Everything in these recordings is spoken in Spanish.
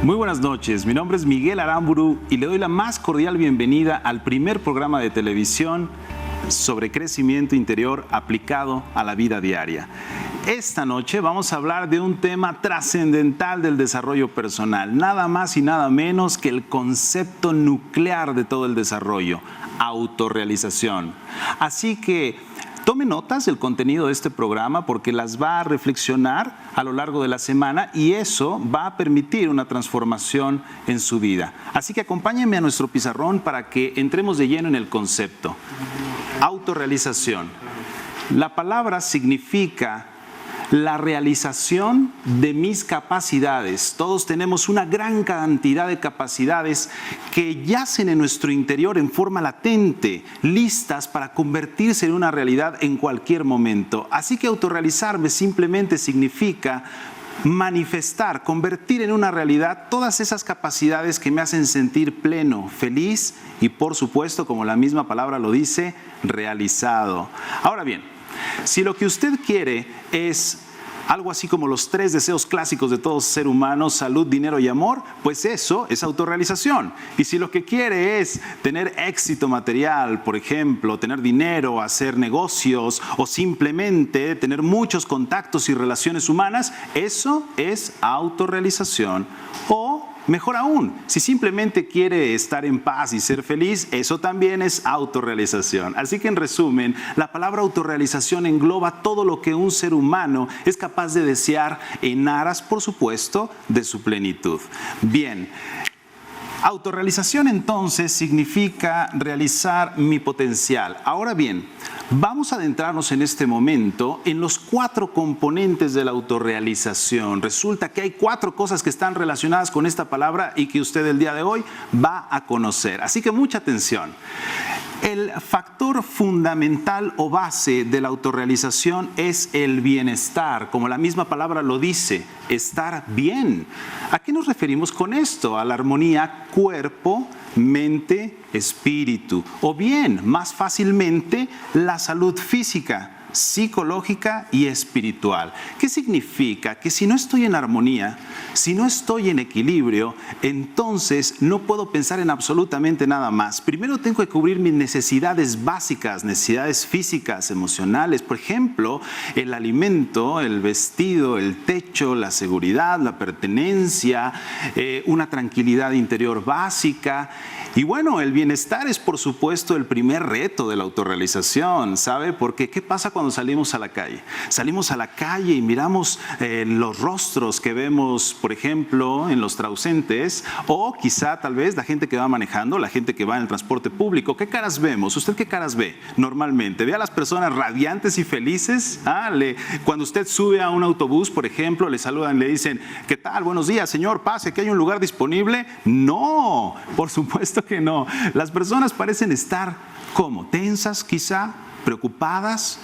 Muy buenas noches, mi nombre es Miguel Aramburu y le doy la más cordial bienvenida al primer programa de televisión sobre crecimiento interior aplicado a la vida diaria. Esta noche vamos a hablar de un tema trascendental del desarrollo personal, nada más y nada menos que el concepto nuclear de todo el desarrollo, autorrealización. Así que tome notas del contenido de este programa porque las va a reflexionar a lo largo de la semana y eso va a permitir una transformación en su vida. Así que acompáñenme a nuestro pizarrón para que entremos de lleno en el concepto. Autorrealización. La palabra significa la realización de mis capacidades. Todos tenemos una gran cantidad de capacidades que yacen en nuestro interior en forma latente, listas para convertirse en una realidad en cualquier momento. Así que autorrealizarme simplemente significa manifestar, convertir en una realidad todas esas capacidades que me hacen sentir pleno, feliz y, por supuesto, como la misma palabra lo dice, realizado. Ahora bien, si lo que usted quiere es algo así como los 3 deseos clásicos de todo ser humano, salud, dinero y amor, pues eso es autorrealización. Y si lo que quiere es tener éxito material, por ejemplo, tener dinero, hacer negocios o simplemente tener muchos contactos y relaciones humanas, eso es autorrealización. O mejor aún, si simplemente quiere estar en paz y ser feliz, eso también es autorrealización. Así que en resumen, la palabra autorrealización engloba todo lo que un ser humano es capaz de desear en aras, por supuesto, de su plenitud. Bien. Autorrealización entonces significa realizar mi potencial. Ahora bien, vamos a adentrarnos en este momento en los 4 componentes de la autorrealización. Resulta que hay 4 cosas que están relacionadas con esta palabra y que usted el día de hoy va a conocer. Así que mucha atención. El factor fundamental o base de la autorrealización es el bienestar, como la misma palabra lo dice, estar bien. ¿A qué nos referimos con esto? A la armonía cuerpo, mente, espíritu. O bien, más fácilmente, la salud física, psicológica y espiritual. ¿Qué significa? Que si no estoy en armonía, si no estoy en equilibrio, entonces no puedo pensar en absolutamente nada más. Primero tengo que cubrir mis necesidades básicas, necesidades físicas, emocionales, por ejemplo, el alimento, el vestido, el techo, la seguridad, la pertenencia, una tranquilidad interior básica. Y bueno, el bienestar es por supuesto el primer reto de la autorrealización, ¿sabe? Porque ¿qué pasa cuando salimos a la calle? Salimos a la calle y miramos los rostros que vemos, por ejemplo, en los transeúntes o quizá tal vez la gente que va manejando, la gente que va en el transporte público. ¿Qué caras vemos? ¿Usted qué caras ve normalmente? ¿Ve a las personas radiantes y felices? Cuando usted sube a un autobús, por ejemplo, le saludan, le dicen, ¿qué tal? Buenos días, señor, pase, que hay un lugar disponible. No, por supuesto que no. Las personas parecen estar, ¿cómo? Tensas quizá, preocupadas,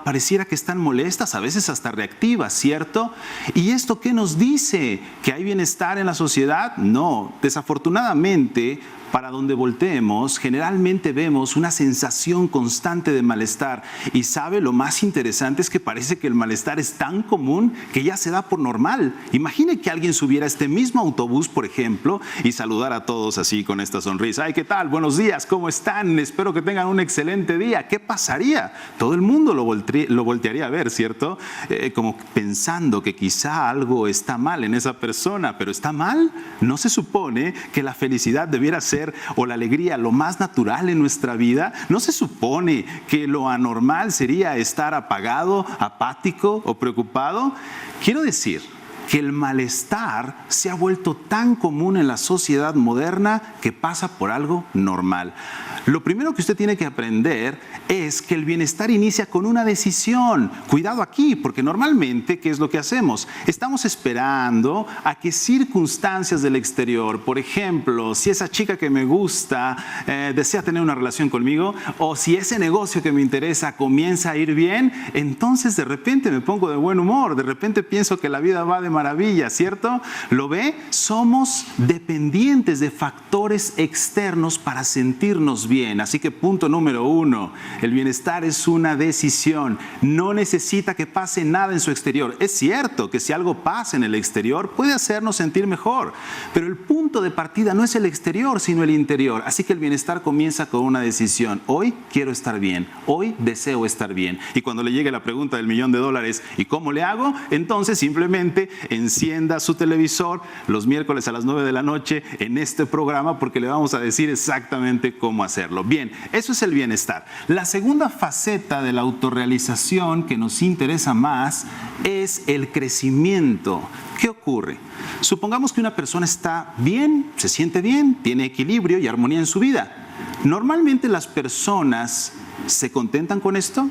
pareciera que están molestas, a veces hasta reactivas, ¿cierto? ¿Y esto qué nos dice? ¿Que hay bienestar en la sociedad? No, desafortunadamente, para donde volteemos, generalmente vemos una sensación constante de malestar. Y sabe, lo más interesante es que parece que el malestar es tan común que ya se da por normal. Imagine que alguien subiera a este mismo autobús, por ejemplo, y saludara a todos así con esta sonrisa. ¡Ay, qué tal! Buenos días, ¿cómo están? Espero que tengan un excelente día. ¿Qué pasaría? Todo el mundo lo voltearía a ver, ¿cierto? Como pensando que quizá algo está mal en esa persona. ¿Pero está mal? ¿No se supone que la felicidad debiera ser o la alegría lo más natural en nuestra vida? ¿No se supone que lo anormal sería estar apagado, apático o preocupado? Quiero decir que el malestar se ha vuelto tan común en la sociedad moderna que pasa por algo normal. Lo primero que usted tiene que aprender es que el bienestar inicia con una decisión. Cuidado aquí, porque normalmente, ¿qué es lo que hacemos? Estamos esperando a que circunstancias del exterior, por ejemplo, si esa chica que me gusta desea tener una relación conmigo, o si ese negocio que me interesa comienza a ir bien, entonces de repente me pongo de buen humor, de repente pienso que la vida va de maravilla, ¿cierto? ¿Lo ve? Somos dependientes de factores externos para sentirnos bien. Así que punto número 1, el bienestar es una decisión. No necesita que pase nada en su exterior. Es cierto que si algo pasa en el exterior puede hacernos sentir mejor, pero el punto de partida no es el exterior, sino el interior. Así que el bienestar comienza con una decisión. Hoy quiero estar bien, hoy deseo estar bien. Y cuando le llegue la pregunta del $1.000.000, ¿y cómo le hago? Entonces simplemente encienda su televisor los miércoles a las 9 de la noche en este programa, porque le vamos a decir exactamente cómo hacerlo. Bien, eso es el bienestar. La segunda faceta de la autorrealización que nos interesa más es el crecimiento. ¿Qué ocurre? Supongamos que una persona está bien, se siente bien, tiene equilibrio y armonía en su vida. Normalmente las personas se contentan con esto.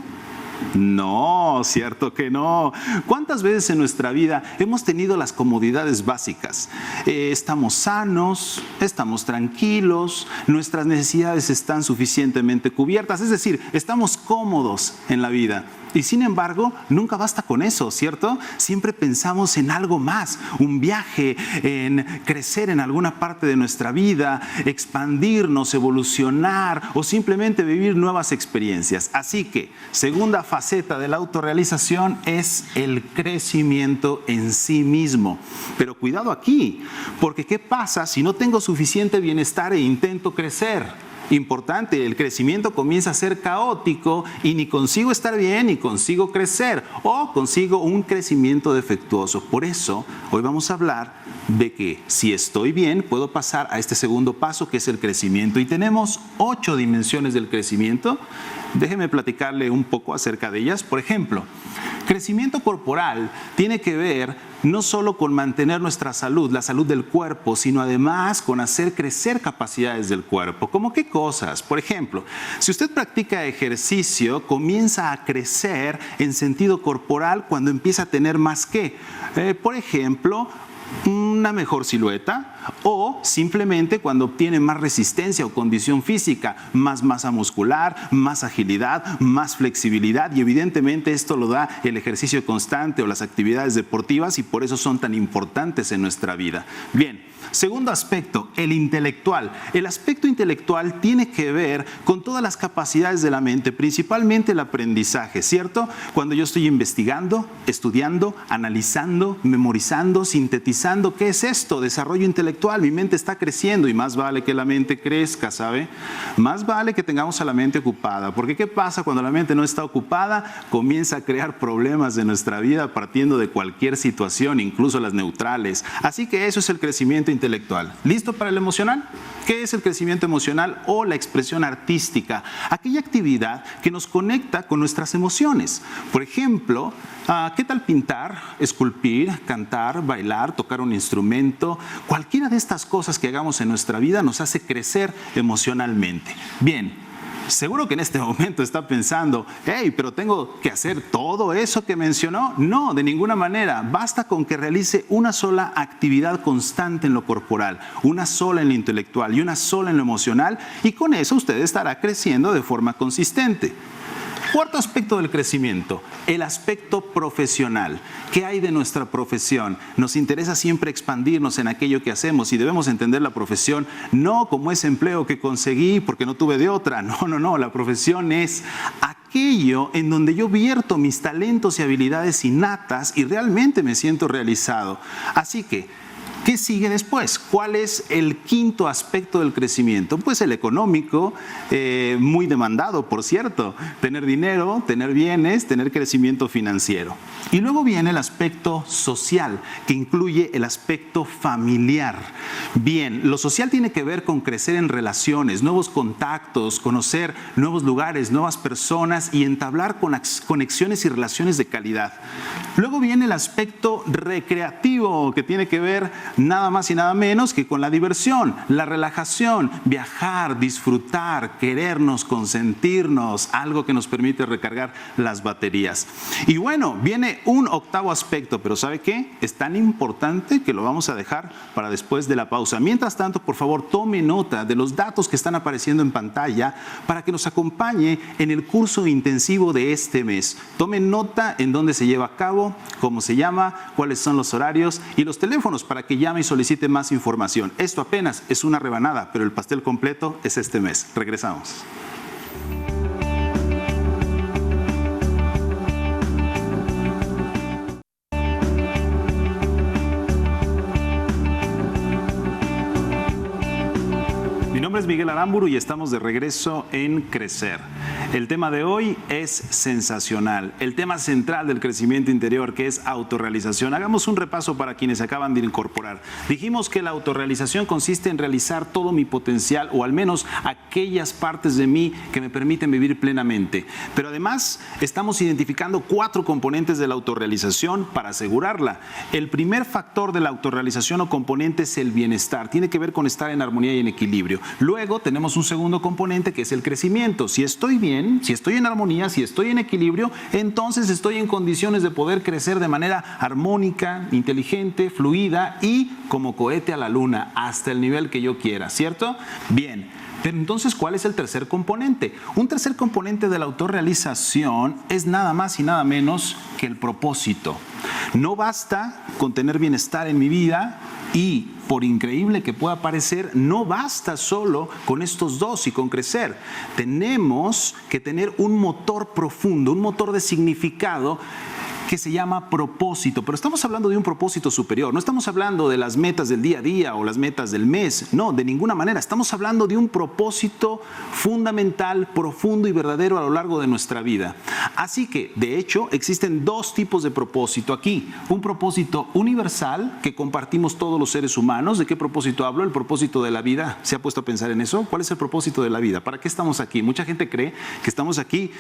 No, cierto que no. ¿Cuántas veces en nuestra vida hemos tenido las comodidades básicas? Estamos sanos, estamos tranquilos, nuestras necesidades están suficientemente cubiertas, es decir, estamos cómodos en la vida. Y sin embargo, nunca basta con eso, ¿cierto? Siempre pensamos en algo más, un viaje, en crecer en alguna parte de nuestra vida, expandirnos, evolucionar o simplemente vivir nuevas experiencias. Así que, segunda faceta de la autorrealización es el crecimiento en sí mismo. Pero cuidado aquí, porque ¿qué pasa si no tengo suficiente bienestar e intento crecer? Importante, el crecimiento comienza a ser caótico y ni consigo estar bien ni consigo crecer, o consigo un crecimiento defectuoso. Por eso, hoy vamos a hablar de que si estoy bien, puedo pasar a este segundo paso, que es el crecimiento. Y tenemos 8 dimensiones del crecimiento. Déjeme platicarle un poco acerca de ellas. Por ejemplo, crecimiento corporal tiene que ver no solo con mantener nuestra salud, la salud del cuerpo, sino además con hacer crecer capacidades del cuerpo. ¿Cómo qué cosas? Por ejemplo, si usted practica ejercicio, comienza a crecer en sentido corporal cuando empieza a tener más que, por ejemplo, una mejor silueta, o simplemente cuando obtiene más resistencia o condición física, más masa muscular, más agilidad, más flexibilidad, y evidentemente esto lo da el ejercicio constante o las actividades deportivas, y por eso son tan importantes en nuestra vida. Bien, segundo aspecto, el intelectual. El aspecto intelectual tiene que ver con todas las capacidades de la mente, principalmente el aprendizaje, ¿cierto? Cuando yo estoy investigando, estudiando, analizando, memorizando, sintetizando, ¿qué es esto? Desarrollo intelectual. Mi mente está creciendo y más vale que la mente crezca, ¿sabe? Más vale que tengamos a la mente ocupada, porque ¿qué pasa cuando la mente no está ocupada? Comienza a crear problemas de nuestra vida partiendo de cualquier situación, incluso las neutrales. Así que eso es el crecimiento intelectual. ¿Listo para el emocional? ¿Qué es el crecimiento emocional o la expresión artística? Aquella actividad que nos conecta con nuestras emociones. Por ejemplo, ¿qué tal pintar, esculpir, cantar, bailar, tocar un instrumento? Cualquiera de estas cosas que hagamos en nuestra vida nos hace crecer emocionalmente. Bien. Seguro que en este momento está pensando, hey, pero tengo que hacer todo eso que mencionó. No, de ninguna manera. Basta con que realice una sola actividad constante en lo corporal, una sola en lo intelectual y una sola en lo emocional, y con eso usted estará creciendo de forma consistente. Cuarto aspecto del crecimiento, el aspecto profesional. ¿Qué hay de nuestra profesión? Nos interesa siempre expandirnos en aquello que hacemos y debemos entender la profesión no como ese empleo que conseguí porque no tuve de otra. No, la profesión es aquello en donde yo vierto mis talentos y habilidades innatas y realmente me siento realizado. Así que, ¿qué sigue después? ¿Cuál es el quinto aspecto del crecimiento? Pues el económico, muy demandado, por cierto. Tener dinero, tener bienes, tener crecimiento financiero. Y luego viene el aspecto social, que incluye el aspecto familiar. Bien, lo social tiene que ver con crecer en relaciones, nuevos contactos, conocer nuevos lugares, nuevas personas y entablar conexiones y relaciones de calidad. Luego viene el aspecto recreativo, que tiene que ver nada más y nada menos que con la diversión, la relajación, viajar, disfrutar, querernos, consentirnos, algo que nos permite recargar las baterías. Y bueno, viene un octavo aspecto, pero ¿sabe qué? Es tan importante que lo vamos a dejar para después de la pausa. Mientras tanto, por favor, tome nota de los datos que están apareciendo en pantalla para que nos acompañe en el curso intensivo de este mes. Tome nota en dónde se lleva a cabo, ubicado, cómo se llama, cuáles son los horarios y los teléfonos para que llame y solicite más información. Esto apenas es una rebanada, pero el pastel completo es este mes. Regresamos. Mi nombre es Miguel Aramburu y estamos de regreso en Crecer. El tema de hoy es sensacional, el tema central del crecimiento interior, que es autorrealización. Hagamos un repaso para quienes se acaban de incorporar. Dijimos que la autorrealización consiste en realizar todo mi potencial, o al menos aquellas partes de mí que me permiten vivir plenamente. Pero además estamos identificando 4 componentes de la autorrealización para asegurarla. El primer factor de la autorrealización o componente es el bienestar. Tiene que ver con estar en armonía y en equilibrio. Luego tenemos un segundo componente que es el crecimiento. Si estoy bien, si estoy en armonía, si estoy en equilibrio, entonces estoy en condiciones de poder crecer de manera armónica, inteligente, fluida y como cohete a la luna, hasta el nivel que yo quiera, ¿cierto? Bien. Pero entonces, ¿cuál es el tercer componente? Un tercer componente de la autorrealización es nada más y nada menos que el propósito. No basta con tener bienestar en mi vida y, por increíble que pueda parecer, no basta solo con estos dos y con crecer. Tenemos que tener un motor profundo, un motor de significado que se llama propósito, pero estamos hablando de un propósito superior, no estamos hablando de las metas del día a día o las metas del mes, no, de ninguna manera, estamos hablando de un propósito fundamental, profundo y verdadero a lo largo de nuestra vida. Así que, de hecho, existen 2 tipos de propósito aquí, un propósito universal que compartimos todos los seres humanos. ¿De qué propósito hablo? El propósito de la vida. ¿Se ha puesto a pensar en eso? ¿Cuál es el propósito de la vida? ¿Para qué estamos aquí? Mucha gente cree que estamos aquí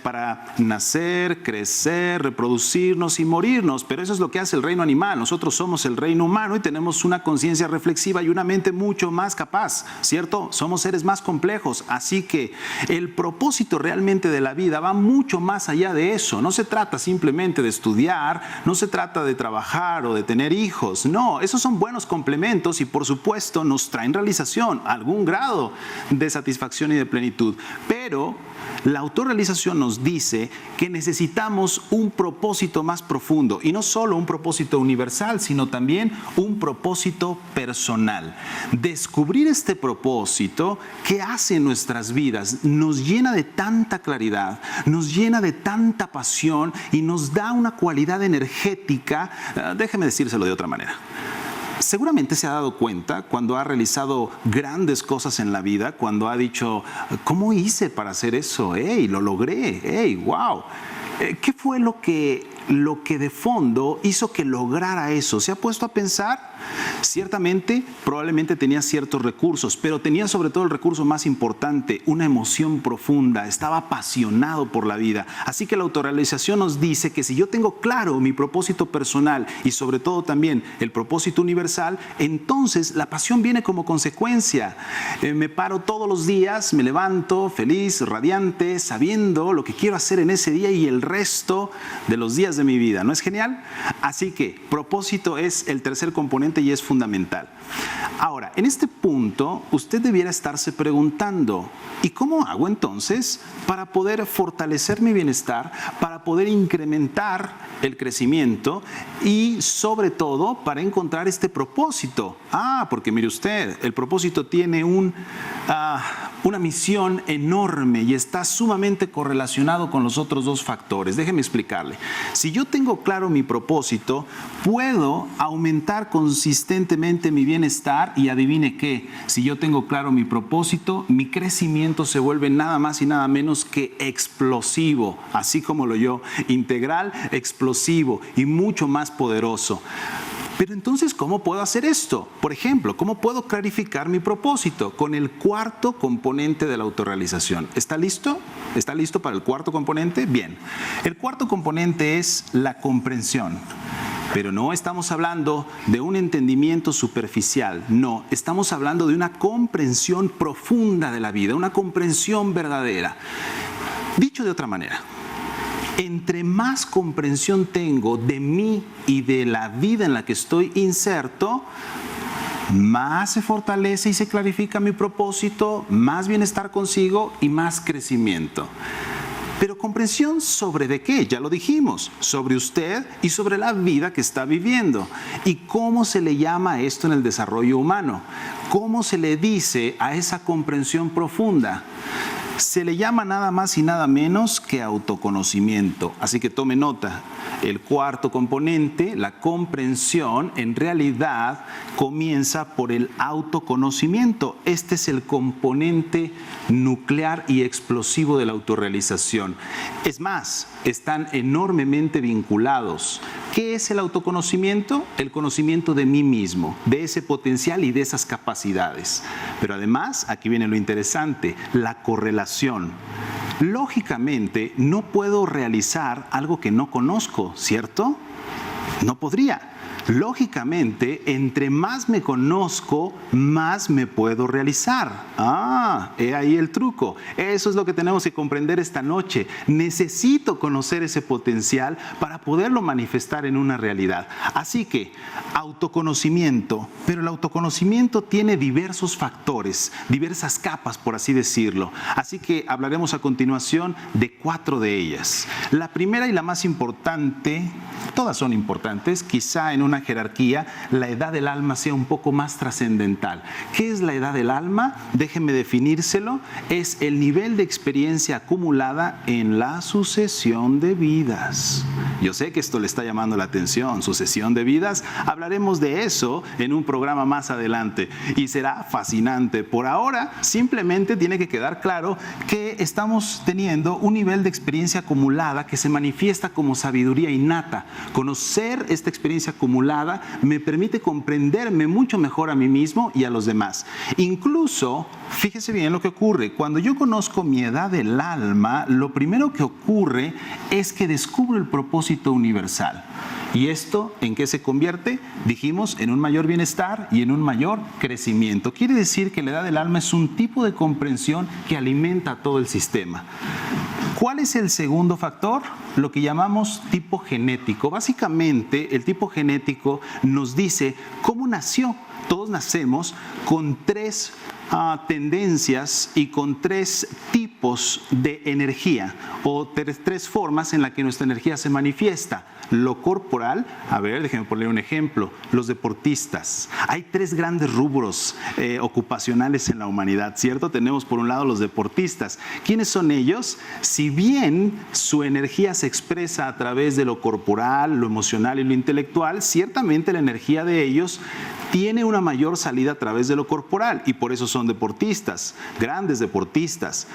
para nacer, crecer, reproducirnos y morirnos, pero eso es lo que hace el reino animal. Nosotros somos el reino humano y tenemos una conciencia reflexiva y una mente mucho más capaz, ¿cierto? Somos seres más complejos, así que el propósito realmente de la vida va mucho más allá de eso. No se trata simplemente de estudiar, no se trata de trabajar o de tener hijos, no, esos son buenos complementos y por supuesto nos traen realización, algún grado de satisfacción y de plenitud, pero la autorrealización nos dice que necesitamos un propósito más profundo y no solo un propósito universal, sino también un propósito personal. Descubrir este propósito que hace en nuestras vidas nos llena de tanta claridad, nos llena de tanta pasión y nos da una cualidad energética, déjeme decírselo de otra manera. Seguramente se ha dado cuenta cuando ha realizado grandes cosas en la vida, cuando ha dicho, ¿cómo hice para hacer eso? ¡Ey, lo logré! ¡Ey, wow! ¿Qué fue lo que de fondo hizo que lograra eso? ¿Se ha puesto a pensar? Ciertamente, probablemente tenía ciertos recursos, pero tenía sobre todo el recurso más importante, una emoción profunda, estaba apasionado por la vida. Así que la autorrealización nos dice que si yo tengo claro mi propósito personal y sobre todo también el propósito universal, entonces la pasión viene como consecuencia. Me paro todos los días, me levanto feliz, radiante, sabiendo lo que quiero hacer en ese día y el resto de los días de mi vida. ¿No es genial? Así que propósito es el tercer componente y es fundamental. Ahora, en este punto, usted debiera estarse preguntando, ¿y cómo hago entonces para poder fortalecer mi bienestar, para poder incrementar el crecimiento y sobre todo para encontrar este propósito? Porque mire usted, el propósito tiene una misión enorme y está sumamente correlacionado con los otros 2 factores. Déjeme explicarle. Si yo tengo claro mi propósito, puedo aumentar consistentemente mi bienestar y adivine qué, si yo tengo claro mi propósito, mi crecimiento se vuelve nada más y nada menos que explosivo, así como lo yo, integral, explosivo y mucho más poderoso. Pero entonces, ¿cómo puedo hacer esto? Por ejemplo, ¿cómo puedo clarificar mi propósito? Con el cuarto componente de la autorrealización. ¿Está listo? ¿Está listo para el cuarto componente? Bien. El cuarto componente es la comprensión. Pero no estamos hablando de un entendimiento superficial, no, estamos hablando de una comprensión profunda de la vida, una comprensión verdadera. Dicho de otra manera, entre más comprensión tengo de mí y de la vida en la que estoy inserto, más se fortalece y se clarifica mi propósito, más bienestar consigo y más crecimiento. Pero comprensión sobre de qué, ya lo dijimos, sobre usted y sobre la vida que está viviendo. ¿Y cómo se le llama a esto en el desarrollo humano? ¿Cómo se le dice a esa comprensión profunda? Se le llama nada más y nada menos que autoconocimiento. Así que tome nota. El cuarto componente, la comprensión, en realidad comienza por el autoconocimiento. Este es el componente nuclear y explosivo de la autorrealización. Es más, están enormemente vinculados. ¿Qué es el autoconocimiento? El conocimiento de mí mismo, de ese potencial y de esas capacidades. Pero además, aquí viene lo interesante, la correlación. Lógicamente, no puedo realizar algo que no conozco, ¿cierto? No podría. Lógicamente, entre más me conozco, más me puedo realizar. He ahí el truco. Eso es lo que tenemos que comprender esta noche. Necesito conocer ese potencial para poderlo manifestar en una realidad. Así que, autoconocimiento. Pero el autoconocimiento tiene diversos factores, diversas capas, por así decirlo. Así que hablaremos a continuación de 4 de ellas. La primera y la más importante, todas son importantes, quizá en una jerarquía, la edad del alma sea un poco más trascendental. ¿Qué es la edad del alma? Déjenme definírselo. Es el nivel de experiencia acumulada en la sucesión de vidas. Yo sé que esto le está llamando la atención, sucesión de vidas. Hablaremos de eso en un programa más adelante y será fascinante. Por ahora, simplemente tiene que quedar claro que estamos teniendo un nivel de experiencia acumulada que se manifiesta como sabiduría innata. Conocer esta experiencia acumulada me permite comprenderme mucho mejor a mí mismo y a los demás. Incluso, fíjese bien lo que ocurre. Cuando yo conozco mi edad del alma, lo primero que ocurre es que descubro el propósito universal. ¿Y esto en qué se convierte? Dijimos, en un mayor bienestar y en un mayor crecimiento. Quiere decir que la edad del alma es un tipo de comprensión que alimenta todo el sistema. ¿Cuál es el segundo factor? Lo que llamamos tipo genético. Básicamente, el tipo genético nos dice cómo nació. Todos nacemos con 3 tendencias y con 3 tipos de energía o 3 formas en las que nuestra energía se manifiesta. Lo corporal, a ver, déjenme poner un ejemplo, los deportistas. Hay 3 grandes rubros ocupacionales en la humanidad, ¿cierto? Tenemos por un lado los deportistas. ¿Quiénes son ellos? Si bien su energía se expresa a través de lo corporal, lo emocional y lo intelectual, ciertamente la energía de ellos tiene una mayor salida a través de lo corporal y por eso son deportistas, grandes deportistas.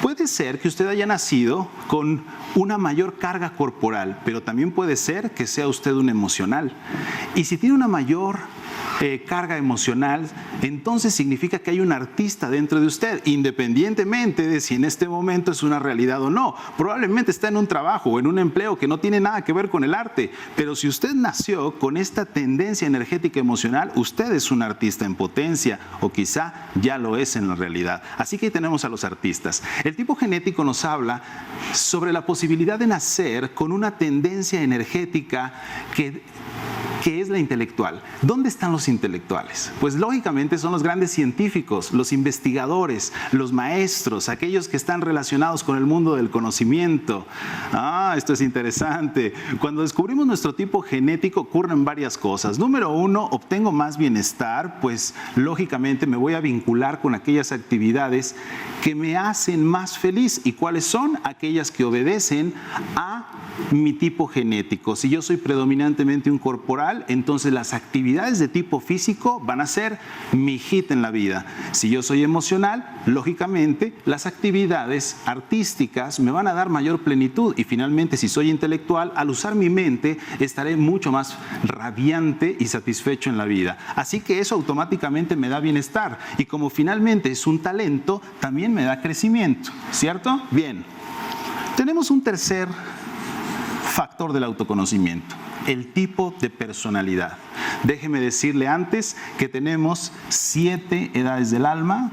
Puede ser que usted haya nacido con una mayor carga corporal, pero también puede ser que sea usted un emocional. Y si tiene una mayor carga emocional, entonces significa que hay un artista dentro de usted, independientemente de si en este momento es una realidad o no. Probablemente está en un trabajo o en un empleo que no tiene nada que ver con el arte, pero si usted nació con esta tendencia energética emocional, usted es un artista en potencia o quizá ya lo es en la realidad. Así que ahí tenemos a los artistas. El tipo genético nos habla sobre la posibilidad de nacer con una tendencia energética que es la intelectual. ¿Dónde están los intelectuales? Pues lógicamente son los grandes científicos, los investigadores, los maestros, aquellos que están relacionados con el mundo del conocimiento. Esto es interesante. Cuando descubrimos nuestro tipo genético ocurren varias cosas. Número 1, obtengo más bienestar, pues lógicamente me voy a vincular con aquellas actividades que me hacen más feliz. ¿Y cuáles son? Aquellas que obedecen a mi tipo genético. Si yo soy predominantemente un corporal, entonces las actividades de tipo físico van a ser mi hit en la vida. Si yo soy emocional, lógicamente las actividades artísticas me van a dar mayor plenitud. Y finalmente, si soy intelectual, al usar mi mente estaré mucho más radiante y satisfecho en la vida. Así que eso automáticamente me da bienestar. Y como finalmente es un talento, también me da crecimiento, ¿cierto? Bien. Tenemos un tercer factor del autoconocimiento, el tipo de personalidad. Déjeme decirle antes que tenemos 7 edades del alma,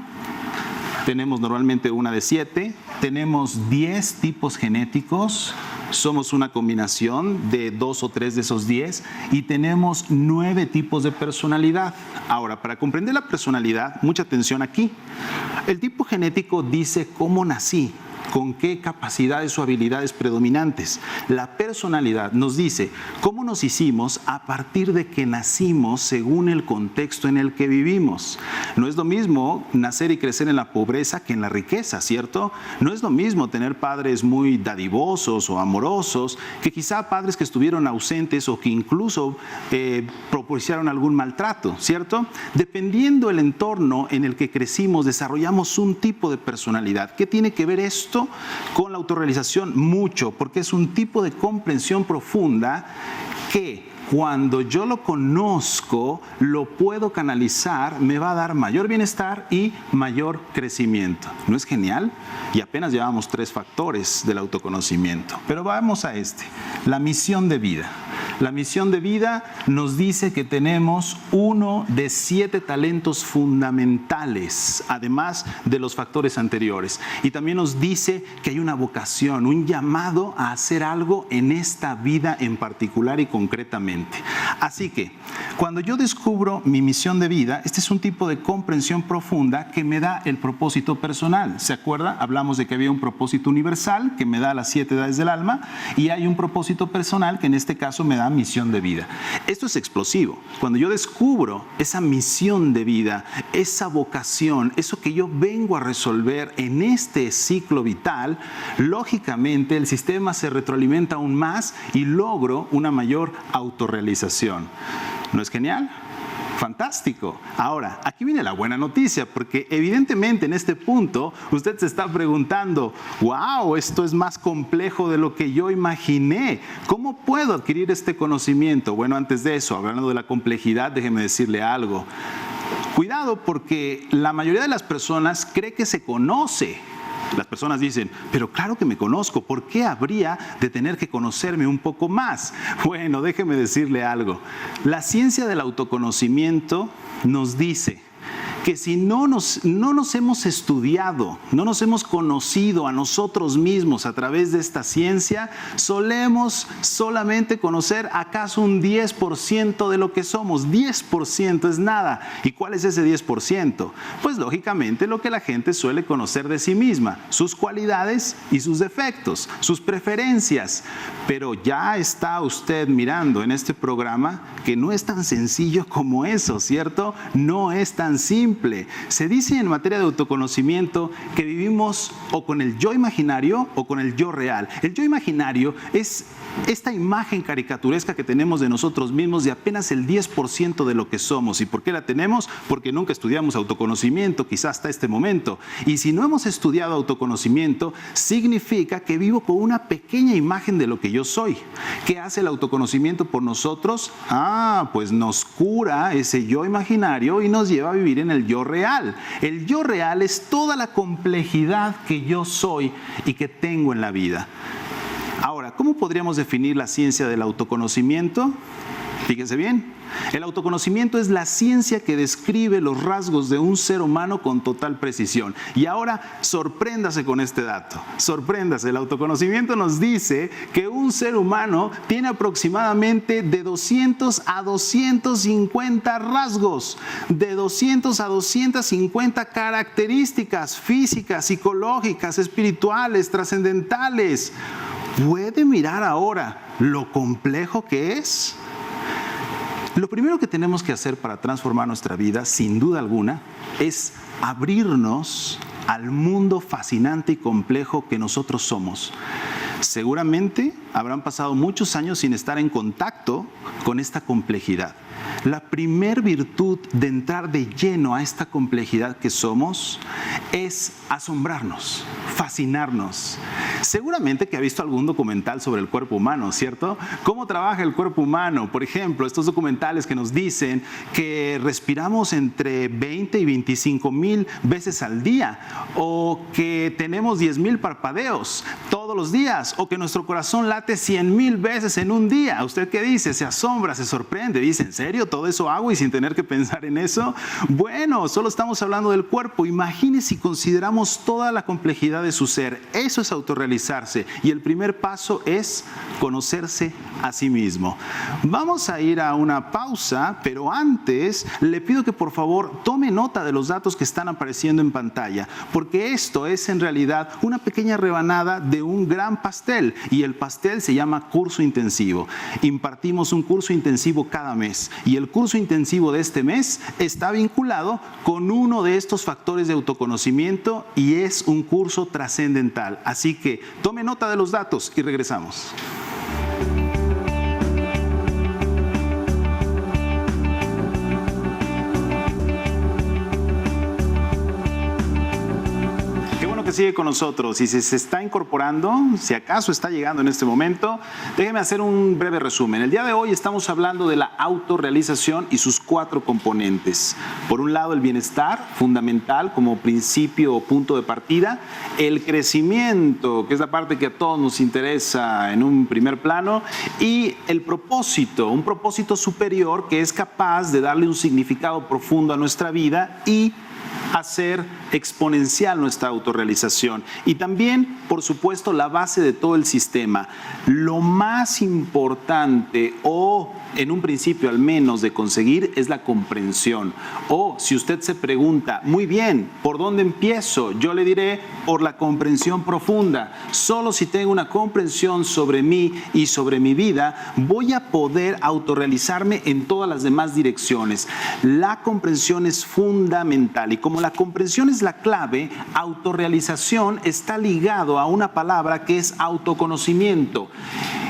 tenemos normalmente una de 7, tenemos 10 tipos genéticos, somos una combinación de 2 o 3 de esos 10 y tenemos 9 tipos de personalidad. Ahora, para comprender la personalidad, mucha atención aquí. El tipo genético dice cómo nací. con qué capacidades o habilidades predominantes. La personalidad nos dice cómo nos hicimos a partir de que nacimos según el contexto en el que vivimos. No es lo mismo nacer y crecer en la pobreza que en la riqueza, ¿cierto? No es lo mismo tener padres muy dadivosos o amorosos que quizá padres que estuvieron ausentes o que incluso propiciaron algún maltrato, ¿cierto? Dependiendo del entorno en el que crecimos, desarrollamos un tipo de personalidad. ¿Qué tiene que ver esto con la autorrealización? Mucho, porque es un tipo de comprensión profunda que cuando yo lo conozco, lo puedo canalizar, me va a dar mayor bienestar y mayor crecimiento. ¿No es genial? Y apenas llevamos 3 factores del autoconocimiento. Pero vamos a la misión de vida. La misión de vida nos dice que tenemos uno de 7 talentos fundamentales, además de los factores anteriores. Y también nos dice que hay una vocación, un llamado a hacer algo en esta vida en particular y concretamente. Así que, cuando yo descubro mi misión de vida, este es un tipo de comprensión profunda que me da el propósito personal. ¿Se acuerda? Hablamos de que había un propósito universal que me da las 7 edades del alma y hay un propósito personal que en este caso me da misión de vida. Esto es explosivo. Cuando yo descubro esa misión de vida, esa vocación, eso que yo vengo a resolver en este ciclo vital, lógicamente el sistema se retroalimenta aún más y logro una mayor autorrealización. ¿No es genial? Fantástico. Ahora, aquí viene la buena noticia, porque evidentemente en este punto usted se está preguntando, wow, esto es más complejo de lo que yo imaginé. ¿Cómo puedo adquirir este conocimiento? Bueno, antes de eso, hablando de la complejidad, déjeme decirle algo. Cuidado, porque la mayoría de las personas cree que se conoce. Las personas dicen, pero claro que me conozco, ¿por qué habría de tener que conocerme un poco más? Bueno, déjeme decirle algo. La ciencia del autoconocimiento nos dice que si no nos hemos estudiado, no nos hemos conocido a nosotros mismos a través de esta ciencia, solemos solamente conocer acaso un 10% de lo que somos. 10% es nada. ¿Y cuál es ese 10%? Pues lógicamente lo que la gente suele conocer de sí misma, sus cualidades y sus defectos, sus preferencias. Pero ya está usted mirando en este programa que no es tan sencillo como eso, ¿cierto? No es tan simple. Se dice en materia de autoconocimiento que vivimos o con el yo imaginario o con el yo real. El yo imaginario es esta imagen caricaturesca que tenemos de nosotros mismos de apenas el 10% de lo que somos. ¿Y por qué la tenemos? Porque nunca estudiamos autoconocimiento, quizás hasta este momento. Y si no hemos estudiado autoconocimiento, significa que vivo con una pequeña imagen de lo que yo soy. ¿Qué hace el autoconocimiento por nosotros? Pues nos cura ese yo imaginario y nos lleva a vivir en el yo real. El yo real es toda la complejidad que yo soy y que tengo en la vida. Ahora, ¿cómo podríamos definir la ciencia del autoconocimiento? Fíjense bien. El autoconocimiento es la ciencia que describe los rasgos de un ser humano con total precisión. Y ahora, sorpréndase con este dato. Sorpréndase. El autoconocimiento nos dice que un ser humano tiene aproximadamente de 200 a 250 rasgos, de 200 a 250 características físicas, psicológicas, espirituales, trascendentales. ¿Puede mirar ahora lo complejo que es? Lo primero que tenemos que hacer para transformar nuestra vida, sin duda alguna, es abrirnos al mundo fascinante y complejo que nosotros somos. Seguramente habrán pasado muchos años sin estar en contacto con esta complejidad. La primer virtud de entrar de lleno a esta complejidad que somos es asombrarnos, fascinarnos. Seguramente que ha visto algún documental sobre el cuerpo humano, ¿cierto? ¿Cómo trabaja el cuerpo humano? Por ejemplo, estos documentales que nos dicen que respiramos entre 20 y 25 mil veces al día, o que tenemos 10,000 parpadeos todos los días, o que nuestro corazón late 100,000 veces en un día. ¿Usted qué dice? Se asombra, se sorprende, dice, ¿en serio? ¿Todo eso hago y sin tener que pensar en eso? Bueno, solo estamos hablando del cuerpo. Imagine si consideramos toda la complejidad de su ser. Eso es autorrealización. autorrealizarse. Y el primer paso es conocerse a sí mismo. Vamos a ir a una pausa, pero antes le pido que por favor tome nota de los datos que están apareciendo en pantalla, porque esto es en realidad una pequeña rebanada de un gran pastel, y el pastel se llama curso intensivo. Impartimos un curso intensivo cada mes, y el curso intensivo de este mes está vinculado con uno de estos factores de autoconocimiento y es un curso trascendental. Así que tome nota de los datos y regresamos. Que sigue con nosotros y si se está incorporando, si acaso está llegando en este momento, déjeme hacer un breve resumen. El día de hoy estamos hablando de la autorrealización y sus 4 componentes. Por un lado, el bienestar, fundamental como principio o punto de partida. El crecimiento, que es la parte que a todos nos interesa en un primer plano. Y el propósito, un propósito superior que es capaz de darle un significado profundo a nuestra vida y hacer exponencial nuestra autorrealización. Y también, por supuesto, la base de todo el sistema. Lo más importante, o en un principio al menos de conseguir, es la comprensión. O si usted se pregunta, muy bien, ¿por dónde empiezo? Yo le diré, por la comprensión profunda. Solo si tengo una comprensión sobre mí y sobre mi vida, voy a poder autorrealizarme en todas las demás direcciones. La comprensión es fundamental y como la comprensión es la clave, autorrealización está ligado a una palabra que es autoconocimiento.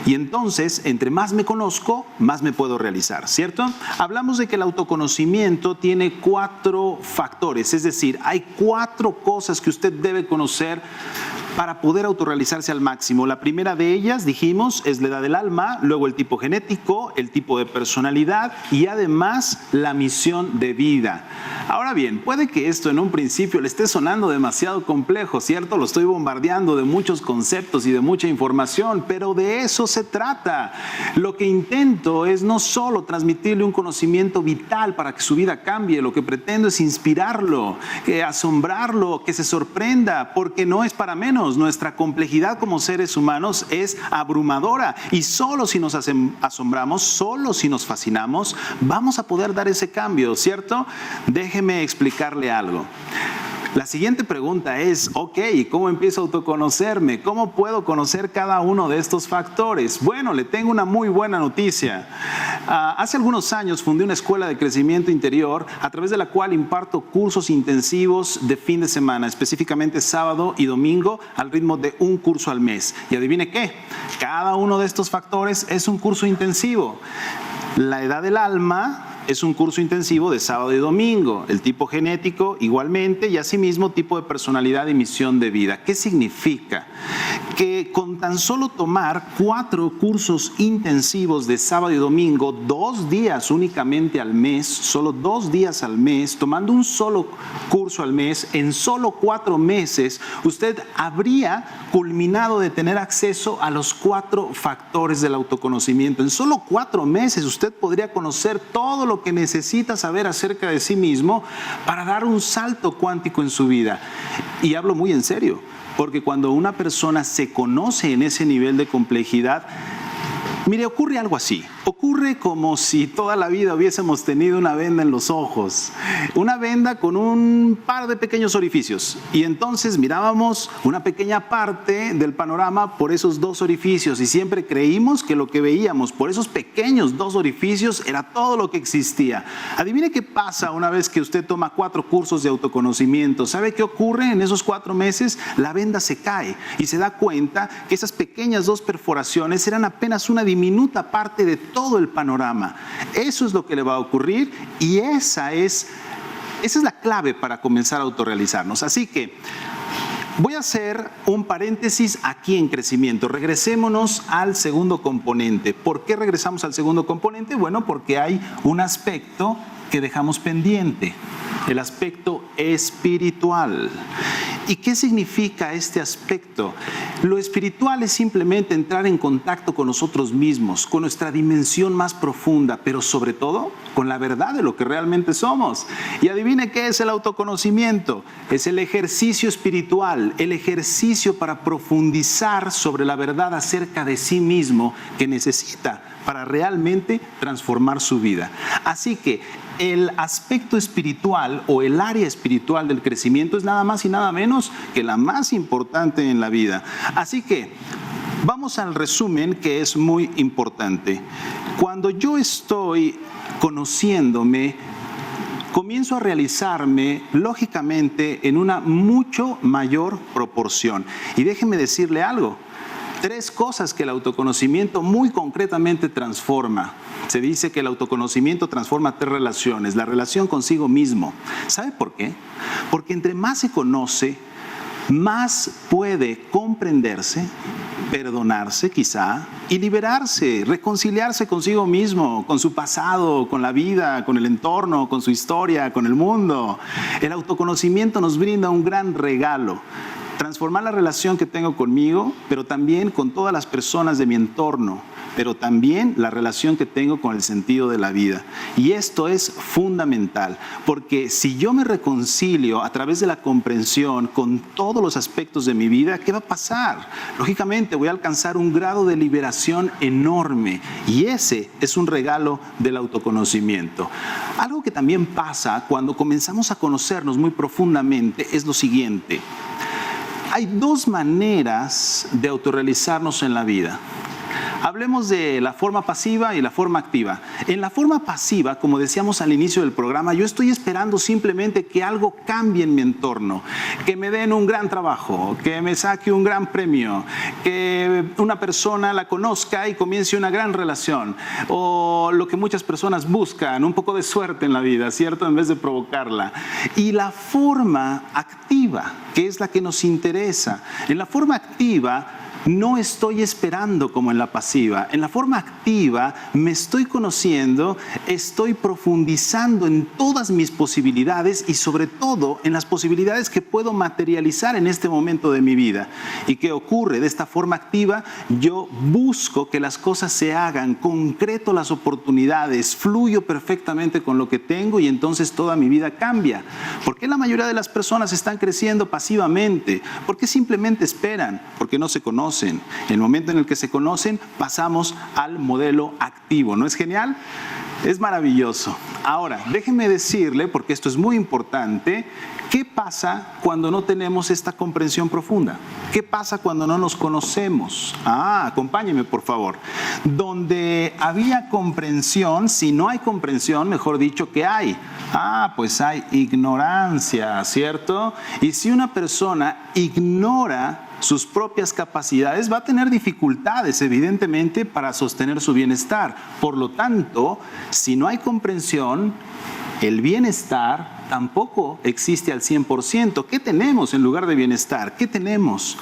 Y entonces, entre más me conozco, más me puedo realizar, ¿cierto? Hablamos de que el autoconocimiento tiene 4 factores, es decir, hay 4 cosas que usted debe conocer para poder autorrealizarse al máximo. La primera de ellas, dijimos, es la edad del alma, luego el tipo genético, el tipo de personalidad y además la misión de vida. Ahora bien, puede que esto en un principio le esté sonando demasiado complejo, ¿cierto? Lo estoy bombardeando de muchos conceptos y de mucha información, pero de eso se trata. Lo que intento es no solo transmitirle un conocimiento vital para que su vida cambie, lo que pretendo es inspirarlo, asombrarlo, que se sorprenda, porque no es para menos. Nuestra complejidad como seres humanos es abrumadora y solo si nos asombramos, solo si nos fascinamos, vamos a poder dar ese cambio, ¿cierto? Déjeme explicarle algo. La siguiente pregunta es, ok, ¿cómo empiezo a autoconocerme? ¿Cómo puedo conocer cada uno de estos factores? Bueno, le tengo una muy buena noticia. Hace algunos años fundé una escuela de crecimiento interior a través de la cual imparto cursos intensivos de fin de semana, específicamente sábado y domingo, al ritmo de un curso al mes. Y adivine qué, cada uno de estos factores es un curso intensivo. La edad del alma es un curso intensivo de sábado y domingo, el tipo genético igualmente y asimismo tipo de personalidad y misión de vida. ¿Qué significa? Que con tan solo tomar 4 cursos intensivos de sábado y domingo, 2 días únicamente al mes, solo 2 días al mes, tomando un solo curso al mes, en solo 4 meses, usted habría culminado de tener acceso a los 4 factores del autoconocimiento. En solo 4 meses usted podría conocer todo lo que necesita saber acerca de sí mismo para dar un salto cuántico en su vida. Y hablo muy en serio, porque cuando una persona se conoce en ese nivel de complejidad, mire, ocurre algo así. Ocurre como si toda la vida hubiésemos tenido una venda en los ojos. Una venda con un par de pequeños orificios. Y entonces mirábamos una pequeña parte del panorama por esos 2 orificios. Y siempre creímos que lo que veíamos por esos pequeños 2 orificios era todo lo que existía. Adivine qué pasa una vez que usted toma 4 cursos de autoconocimiento. ¿Sabe qué ocurre en esos 4 meses? La venda se cae y se da cuenta que esas pequeñas 2 perforaciones eran apenas una diminuta parte de todo el panorama. Eso es lo que le va a ocurrir y esa es la clave para comenzar a autorrealizarnos. Así que voy a hacer un paréntesis aquí en crecimiento. Regresémonos al segundo componente. ¿Por qué regresamos al segundo componente? Bueno, porque hay un aspecto que dejamos pendiente, el aspecto espiritual. ¿Y qué significa este aspecto? Lo espiritual es simplemente entrar en contacto con nosotros mismos, con nuestra dimensión más profunda, pero sobre todo con la verdad de lo que realmente somos. Y adivine qué es el autoconocimiento. Es el ejercicio espiritual, el ejercicio para profundizar sobre la verdad acerca de sí mismo que necesita para realmente transformar su vida. Así que el aspecto espiritual o el área espiritual del crecimiento es nada más y nada menos que la más importante en la vida. Así que vamos al resumen, que es muy importante. Cuando yo estoy conociéndome, comienzo a realizarme lógicamente en una mucho mayor proporción. Y déjeme decirle algo. 3 cosas que el autoconocimiento muy concretamente transforma. Se dice que el autoconocimiento transforma 3 relaciones. La relación consigo mismo. ¿Sabe por qué? Porque entre más se conoce, más puede comprenderse, perdonarse quizá, y liberarse, reconciliarse consigo mismo, con su pasado, con la vida, con el entorno, con su historia, con el mundo. El autoconocimiento nos brinda un gran regalo. Transformar la relación que tengo conmigo, pero también con todas las personas de mi entorno, pero también la relación que tengo con el sentido de la vida. Y esto es fundamental, porque si yo me reconcilio a través de la comprensión con todos los aspectos de mi vida, ¿qué va a pasar? Lógicamente voy a alcanzar un grado de liberación enorme, y ese es un regalo del autoconocimiento. Algo que también pasa cuando comenzamos a conocernos muy profundamente es lo siguiente. Hay 2 maneras de autorrealizarnos en la vida. Hablemos de la forma pasiva y la forma activa. En la forma pasiva, como decíamos al inicio del programa, yo estoy esperando simplemente que algo cambie en mi entorno, que me den un gran trabajo, que me saque un gran premio, que una persona la conozca y comience una gran relación, o lo que muchas personas buscan, un poco de suerte en la vida, ¿cierto? En vez de provocarla. Y la forma activa, que es la que nos interesa. En la forma activa, no estoy esperando como en la pasiva. En la forma activa me estoy conociendo, estoy profundizando en todas mis posibilidades y sobre todo en las posibilidades que puedo materializar en este momento de mi vida. ¿Y qué ocurre? De esta forma activa yo busco que las cosas se hagan, concreto las oportunidades, fluyo perfectamente con lo que tengo y entonces toda mi vida cambia. ¿Por qué la mayoría de las personas están creciendo pasivamente? ¿Por qué simplemente esperan? Porque no se conocen. En el momento en el que se conocen, pasamos al modelo activo. ¿No es genial? Es maravilloso. Ahora, déjeme decirle, porque esto es muy importante, ¿qué pasa cuando no tenemos esta comprensión profunda? ¿Qué pasa cuando no nos conocemos? Acompáñeme, por favor. Donde había comprensión, si no hay comprensión, mejor dicho, ¿qué hay? Pues hay ignorancia, ¿cierto? Y si una persona ignora sus propias capacidades, va a tener dificultades, evidentemente, para sostener su bienestar. Por lo tanto, si no hay comprensión, el bienestar tampoco existe al 100%. ¿Qué tenemos en lugar de bienestar? ¿Qué tenemos?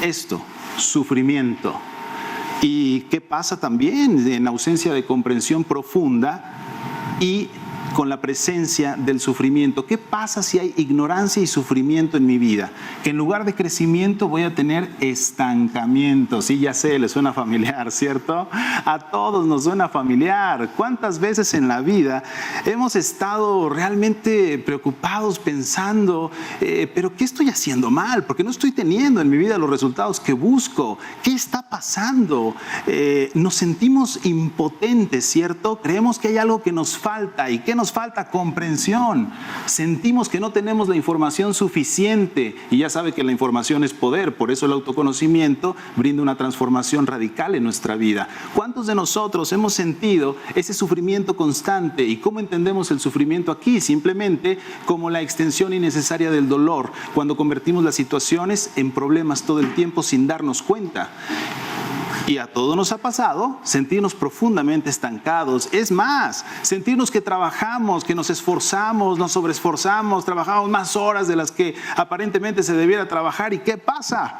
Esto, sufrimiento. ¿Y qué pasa también en ausencia de comprensión profunda y con la presencia del sufrimiento? ¿Qué pasa si hay ignorancia y sufrimiento en mi vida? Que en lugar de crecimiento voy a tener estancamiento. Sí, ya sé, le suena familiar, ¿cierto? A todos nos suena familiar. ¿Cuántas veces en la vida hemos estado realmente preocupados pensando, pero ¿qué estoy haciendo mal? ¿Por qué no estoy teniendo en mi vida los resultados que busco? ¿Qué está pasando? Nos sentimos impotentes, ¿cierto? Creemos que hay algo que nos falta. ¿Y qué nos falta? Comprensión. Sentimos que no tenemos la información suficiente y ya sabe que la información es poder, por eso el autoconocimiento brinda una transformación radical en nuestra vida. ¿Cuántos de nosotros hemos sentido ese sufrimiento constante? ¿Y cómo entendemos el sufrimiento aquí? Simplemente como la extensión innecesaria del dolor, cuando convertimos las situaciones en problemas todo el tiempo sin darnos cuenta. Y a todos nos ha pasado sentirnos profundamente estancados. Es más, sentirnos que trabajamos, que nos esforzamos, nos sobreesforzamos, trabajamos más horas de las que aparentemente se debiera trabajar. ¿Y qué pasa?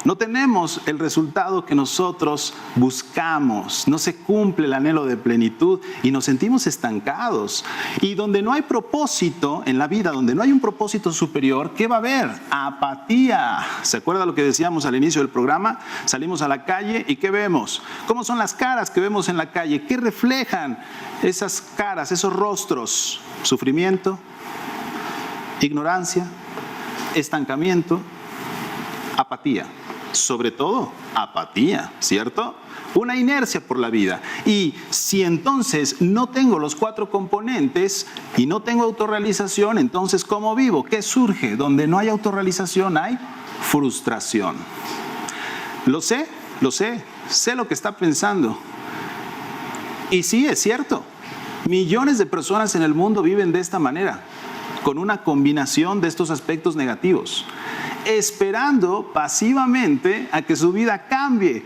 No tenemos el resultado que nosotros buscamos, no se cumple el anhelo de plenitud y nos sentimos estancados. Y donde no hay propósito en la vida, donde no hay un propósito superior, ¿qué va a haber? Apatía. ¿Se acuerda lo que decíamos al inicio del programa? Salimos a la calle y ¿qué vemos? ¿Cómo son las caras que vemos en la calle? ¿Qué reflejan esas caras, esos rostros? Sufrimiento, ignorancia, estancamiento, apatía. Sobre todo, apatía, ¿cierto? Una inercia por la vida. Y si entonces no tengo los 4 componentes y no tengo autorrealización, entonces ¿cómo vivo? ¿Qué surge? Donde no hay autorrealización hay frustración. Lo sé lo que está pensando. Y sí, es cierto. Millones de personas en el mundo viven de esta manera, con una combinación de estos aspectos negativos, esperando pasivamente a que su vida cambie,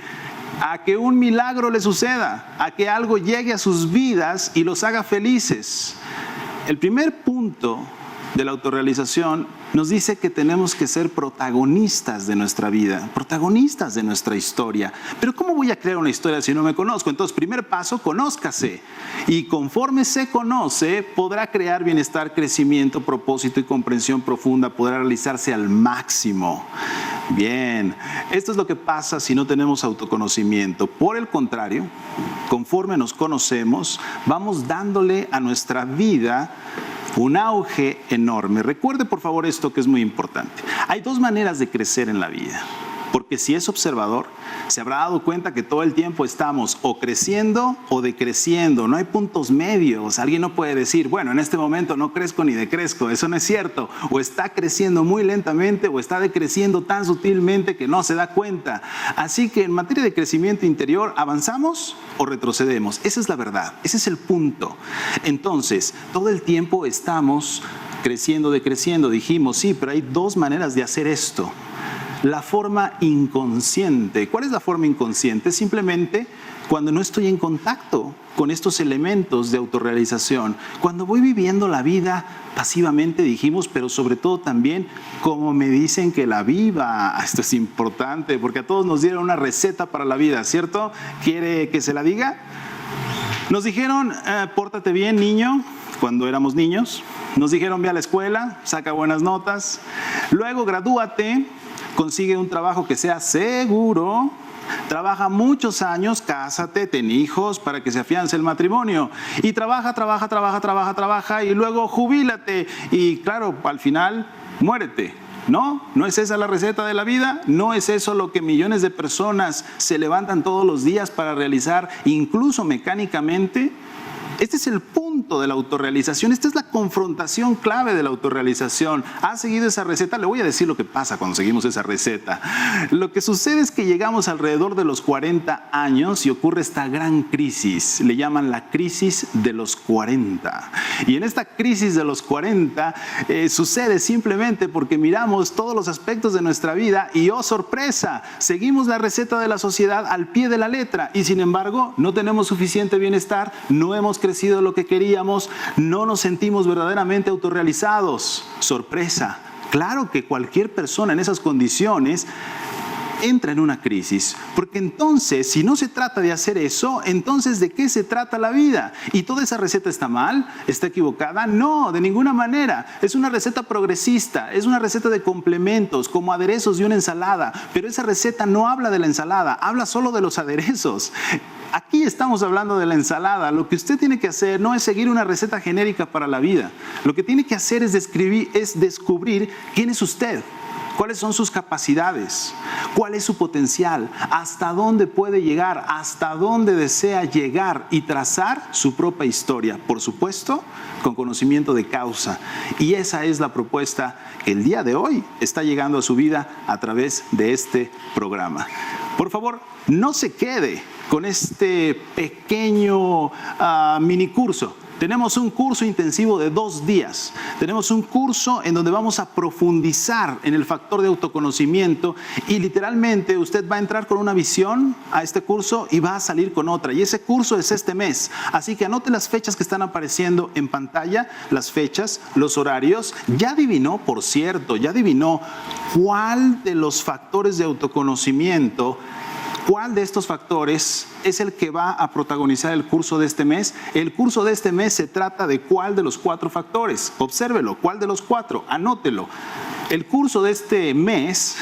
a que un milagro le suceda, a que algo llegue a sus vidas y los haga felices. El primer punto de la autorrealización nos dice que tenemos que ser protagonistas de nuestra vida, protagonistas de nuestra historia. Pero ¿cómo voy a crear una historia si no me conozco? Entonces, primer paso, conózcase. Y conforme se conoce, podrá crear bienestar, crecimiento, propósito y comprensión profunda, podrá realizarse al máximo. Bien, esto es lo que pasa si no tenemos autoconocimiento. Por el contrario, conforme nos conocemos, vamos dándole a nuestra vida un auge enorme. Recuerde por favor esto que es muy importante. Hay 2 maneras de crecer en la vida. Porque si es observador, se habrá dado cuenta que todo el tiempo estamos o creciendo o decreciendo. No hay puntos medios. Alguien no puede decir, bueno, en este momento no crezco ni decrezco. Eso no es cierto. O está creciendo muy lentamente o está decreciendo tan sutilmente que no se da cuenta. Así que en materia de crecimiento interior, ¿avanzamos o retrocedemos? Esa es la verdad. Ese es el punto. Entonces, todo el tiempo estamos creciendo, decreciendo. Dijimos, sí, pero hay 2 maneras de hacer esto. La forma inconsciente. ¿Cuál es la forma inconsciente? Simplemente cuando no estoy en contacto con estos elementos de autorrealización. Cuando voy viviendo la vida pasivamente, dijimos, pero sobre todo también como me dicen que la viva. Esto es importante porque a todos nos dieron una receta para la vida, ¿cierto? ¿Quiere que se la diga? Nos dijeron, pórtate bien, niño, cuando éramos niños. Nos dijeron, ve a la escuela, saca buenas notas. Luego, gradúate. Consigue un trabajo que sea seguro, trabaja muchos años, cásate, ten hijos para que se afiance el matrimonio. Y trabaja y luego jubílate. Y claro, al final, muérete. ¿No? ¿No es esa la receta de la vida? ¿No es eso lo que millones de personas se levantan todos los días para realizar, incluso mecánicamente? Este es el punto de la autorrealización, esta es la confrontación clave de la autorrealización. ¿Has seguido esa receta? Le voy a decir lo que pasa cuando seguimos esa receta. Lo que sucede es que llegamos alrededor de los 40 años y ocurre esta gran crisis. Le llaman la crisis de los 40. Y en esta crisis de los 40 sucede simplemente porque miramos todos los aspectos de nuestra vida y ¡oh sorpresa! Seguimos la receta de la sociedad al pie de la letra y sin embargo no tenemos suficiente bienestar, no hemos crecido lo que queríamos, no nos sentimos verdaderamente autorrealizados. Sorpresa, claro que cualquier persona en esas condiciones entra en una crisis, porque entonces si no se trata de hacer eso, entonces ¿de qué se trata la vida? ¿Y toda esa receta está mal? ¿Está equivocada? No, de ninguna manera. Es una receta progresista, es una receta de complementos, como aderezos de una ensalada, pero esa receta no habla de la ensalada, habla solo de los aderezos. Aquí estamos hablando de la ensalada. Lo que usted tiene que hacer no es seguir una receta genérica para la vida. Lo que tiene que hacer es descubrir quién es usted. ¿Cuáles son sus capacidades? ¿Cuál es su potencial? ¿Hasta dónde puede llegar? ¿Hasta dónde desea llegar? Y trazar su propia historia, por supuesto, con conocimiento de causa. Y esa es la propuesta que el día de hoy está llegando a su vida a través de este programa. Por favor, no se quede con este pequeño mini curso. Tenemos un curso intensivo de 2 días. Tenemos un curso en donde vamos a profundizar en el factor de autoconocimiento y literalmente usted va a entrar con una visión a este curso y va a salir con otra. Y ese curso es este mes. Así que anote las fechas que están apareciendo en pantalla, las fechas, los horarios. Ya adivinó, por cierto, ya adivinó cuál de los factores de autoconocimiento, ¿cuál de estos factores es el que va a protagonizar el curso de este mes? El curso de este mes se trata de cuál de los 4 factores. Obsérvelo, ¿cuál de los 4? Anótelo. El curso de este mes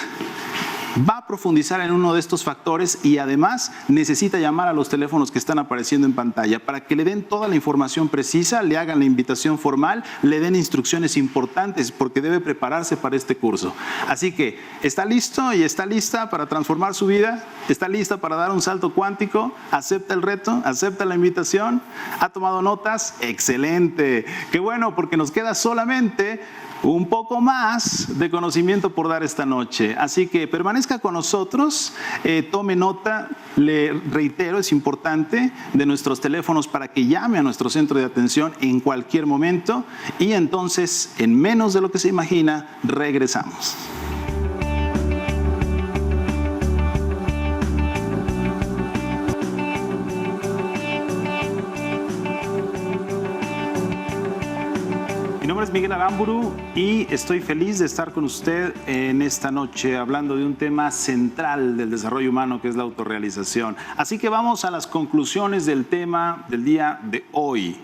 va a profundizar en uno de estos factores y además necesita llamar a los teléfonos que están apareciendo en pantalla para que le den toda la información precisa, le hagan la invitación formal, le den instrucciones importantes porque debe prepararse para este curso. Así que, ¿está listo y está lista para transformar su vida? ¿Está lista para dar un salto cuántico? ¿Acepta el reto? ¿Acepta la invitación? ¿Ha tomado notas? ¡Excelente! ¡Qué bueno! Porque nos queda solamente un poco más de conocimiento por dar esta noche. Así que permanezca con nosotros, tome nota, le reitero, es importante, de nuestros teléfonos para que llame a nuestro centro de atención en cualquier momento y entonces, en menos de lo que se imagina, regresamos. Mi nombre es Miguel Aramburu y estoy feliz de estar con usted en esta noche hablando de un tema central del desarrollo humano que es la autorrealización. Así que vamos a las conclusiones del tema del día de hoy.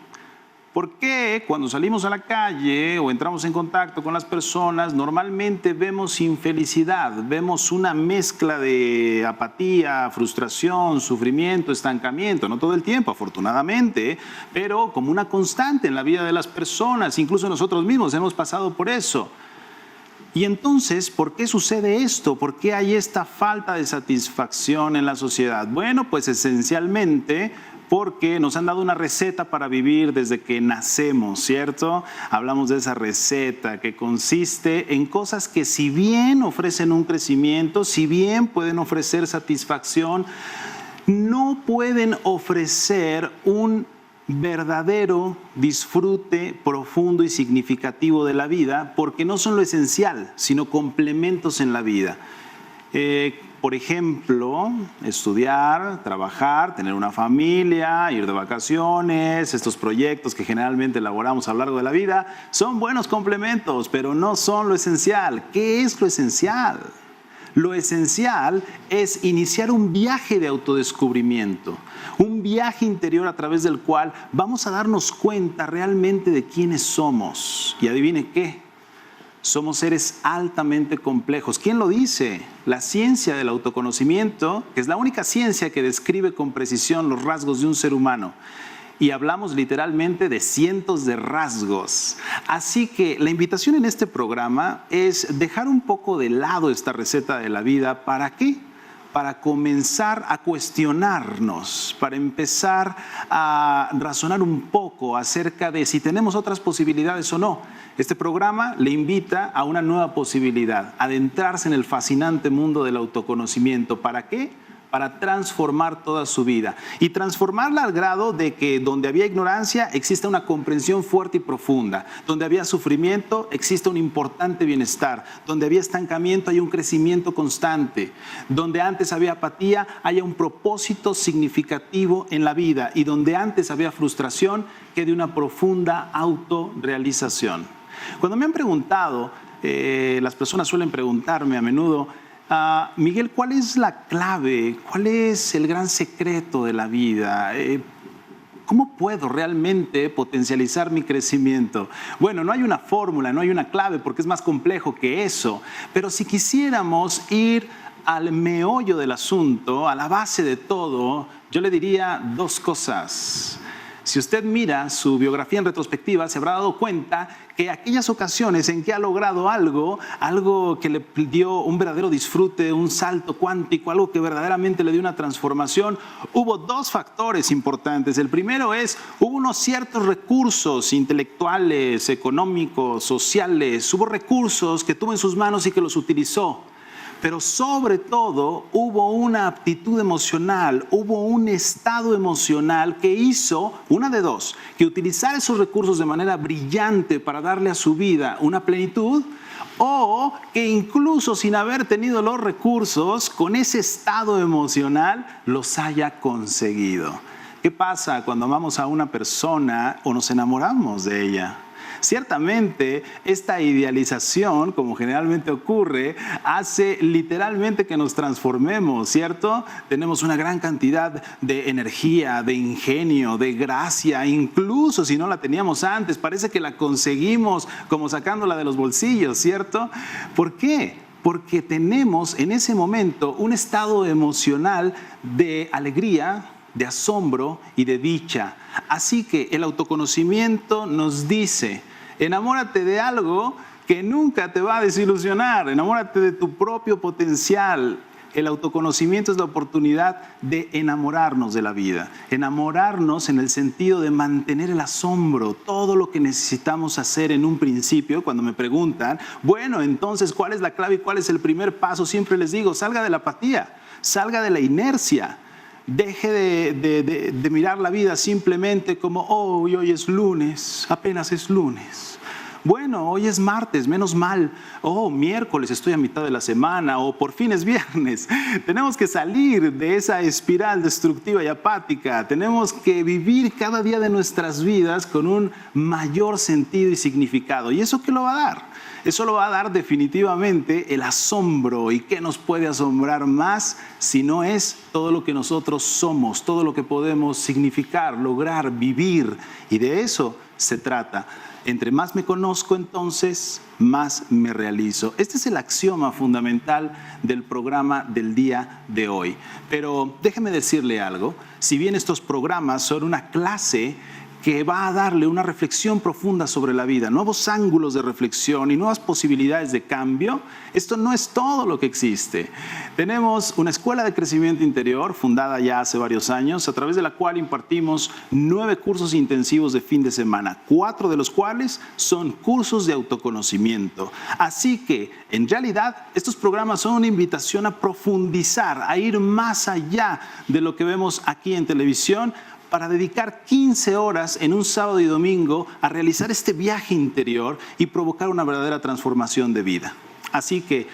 ¿Por qué cuando salimos a la calle o entramos en contacto con las personas normalmente vemos infelicidad, vemos una mezcla de apatía, frustración, sufrimiento, estancamiento? No todo el tiempo, afortunadamente, pero como una constante en la vida de las personas, incluso nosotros mismos hemos pasado por eso. Y entonces, ¿por qué sucede esto? ¿Por qué hay esta falta de satisfacción en la sociedad? Bueno, pues esencialmente porque nos han dado una receta para vivir desde que nacemos, ¿cierto? Hablamos de esa receta que consiste en cosas que si bien ofrecen un crecimiento, si bien pueden ofrecer satisfacción, no pueden ofrecer un verdadero disfrute profundo y significativo de la vida porque no son lo esencial, sino complementos en la vida. Por ejemplo, estudiar, trabajar, tener una familia, ir de vacaciones, estos proyectos que generalmente elaboramos a lo largo de la vida, son buenos complementos, pero no son lo esencial. ¿Qué es lo esencial? Lo esencial es iniciar un viaje de autodescubrimiento, un viaje interior a través del cual vamos a darnos cuenta realmente de quiénes somos. Y adivine qué. Somos seres altamente complejos. ¿Quién lo dice? La ciencia del autoconocimiento, que es la única ciencia que describe con precisión los rasgos de un ser humano. Y hablamos literalmente de cientos de rasgos. Así que la invitación en este programa es dejar un poco de lado esta receta de la vida. ¿Para qué? Para comenzar a cuestionarnos, para empezar a razonar un poco acerca de si tenemos otras posibilidades o no. Este programa le invita a una nueva posibilidad, adentrarse en el fascinante mundo del autoconocimiento. ¿Para qué? Para transformar toda su vida y transformarla al grado de que donde había ignorancia exista una comprensión fuerte y profunda, donde había sufrimiento exista un importante bienestar, donde había estancamiento hay un crecimiento constante, donde antes había apatía haya un propósito significativo en la vida y donde antes había frustración quede una profunda autorrealización. Cuando me han preguntado, las personas suelen preguntarme a menudo, Miguel, ¿cuál es la clave? ¿Cuál es el gran secreto de la vida? ¿Cómo puedo realmente potencializar mi crecimiento? Bueno, no hay una fórmula, no hay una clave porque es más complejo que eso. Pero si quisiéramos ir al meollo del asunto, a la base de todo, yo le diría 2 cosas. Si usted mira su biografía en retrospectiva, se habrá dado cuenta que aquellas ocasiones en que ha logrado algo que le dio un verdadero disfrute, un salto cuántico, algo que verdaderamente le dio una transformación, hubo 2 factores importantes. El primero es, hubo unos ciertos recursos intelectuales, económicos, sociales, hubo recursos que tuvo en sus manos y que los utilizó. pero sobre todo hubo una aptitud emocional, hubo un estado emocional que hizo, una de dos, que utilizar esos recursos de manera brillante para darle a su vida una plenitud, o que incluso sin haber tenido los recursos, con ese estado emocional, los haya conseguido. ¿Qué pasa cuando amamos a una persona o nos enamoramos de ella? Ciertamente, esta idealización, como generalmente ocurre, hace literalmente que nos transformemos, ¿cierto? Tenemos una gran cantidad de energía, de ingenio, de gracia, incluso si no la teníamos antes, parece que la conseguimos como sacándola de los bolsillos, ¿cierto? ¿Por qué? Porque tenemos en ese momento un estado emocional de alegría, de asombro y de dicha. Así que el autoconocimiento nos dice, enamórate de algo que nunca te va a desilusionar, enamórate de tu propio potencial. El autoconocimiento es la oportunidad de enamorarnos de la vida, enamorarnos en el sentido de mantener el asombro, todo lo que necesitamos hacer en un principio. Cuando me preguntan, bueno, entonces, ¿cuál es la clave y cuál es el primer paso? Siempre les digo, salga de la apatía, salga de la inercia. Deje de mirar la vida simplemente como, oh, hoy es lunes, apenas es lunes. Bueno, hoy es martes, menos mal. Oh, miércoles, estoy a mitad de la semana, o por fin es viernes. Tenemos que salir de esa espiral destructiva y apática. Tenemos que vivir cada día de nuestras vidas con un mayor sentido y significado. ¿Y eso qué lo va a dar? Eso lo va a dar definitivamente el asombro. ¿Y qué nos puede asombrar más si no es todo lo que nosotros somos, todo lo que podemos significar, lograr, vivir? Y de eso se trata. Entre más me conozco, entonces, más me realizo. Este es el axioma fundamental del programa del día de hoy. Pero déjeme decirle algo. Si bien estos programas son una clase que va a darle una reflexión profunda sobre la vida, nuevos ángulos de reflexión y nuevas posibilidades de cambio, esto no es todo lo que existe. Tenemos una escuela de crecimiento interior fundada ya hace varios años, a través de la cual impartimos 9 cursos intensivos de fin de semana, 4 de los cuales son cursos de autoconocimiento. Así que, en realidad, estos programas son una invitación a profundizar, a ir más allá de lo que vemos aquí en televisión, para dedicar 15 horas en un sábado y domingo a realizar este viaje interior y provocar una verdadera transformación de vida. Así que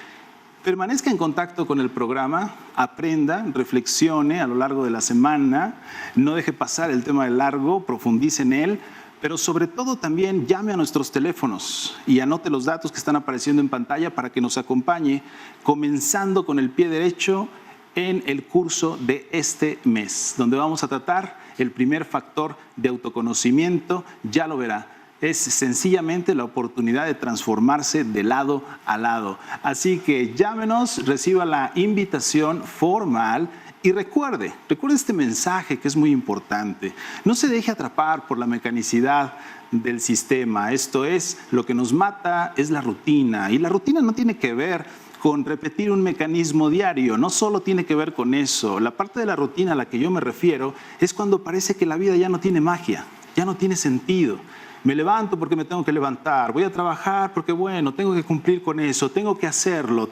permanezca en contacto con el programa, aprenda, reflexione a lo largo de la semana, no deje pasar el tema de largo, profundice en él, pero sobre todo también llame a nuestros teléfonos y anote los datos que están apareciendo en pantalla para que nos acompañe, comenzando con el pie derecho en el curso de este mes, donde vamos a tratar el primer factor de autoconocimiento. Ya lo verá, es sencillamente la oportunidad de transformarse de lado a lado. Así que llámenos, reciba la invitación formal y recuerde este mensaje que es muy importante. No se deje atrapar por la mecanicidad del sistema. Esto es, lo que nos mata es la rutina, y la rutina no tiene que ver con repetir un mecanismo diario, no solo tiene que ver con eso. La parte de la rutina a la que yo me refiero es cuando parece que la vida ya no tiene magia, ya no tiene sentido. Me levanto porque me tengo que levantar, voy a trabajar porque, bueno, tengo que cumplir con eso, tengo que hacerlo,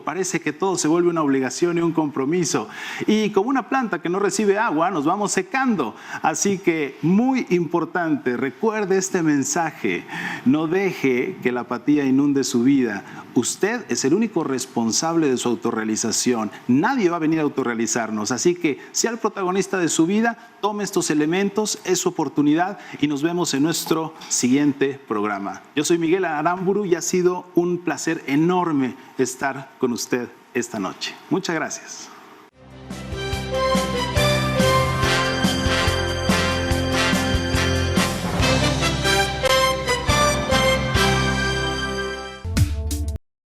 parece que todo se vuelve una obligación y un compromiso. Y como una planta que no recibe agua, nos vamos secando. Así que, muy importante, recuerde este mensaje, no deje que la apatía inunde su vida. Usted es el único responsable de su autorrealización. Nadie va a venir a autorrealizarnos, así que sea el protagonista de su vida, tome estos elementos, es su oportunidad, y nos vemos en nuestro siguiente programa. Yo soy Miguel Aramburu y ha sido un placer enorme estar con usted esta noche. Muchas gracias.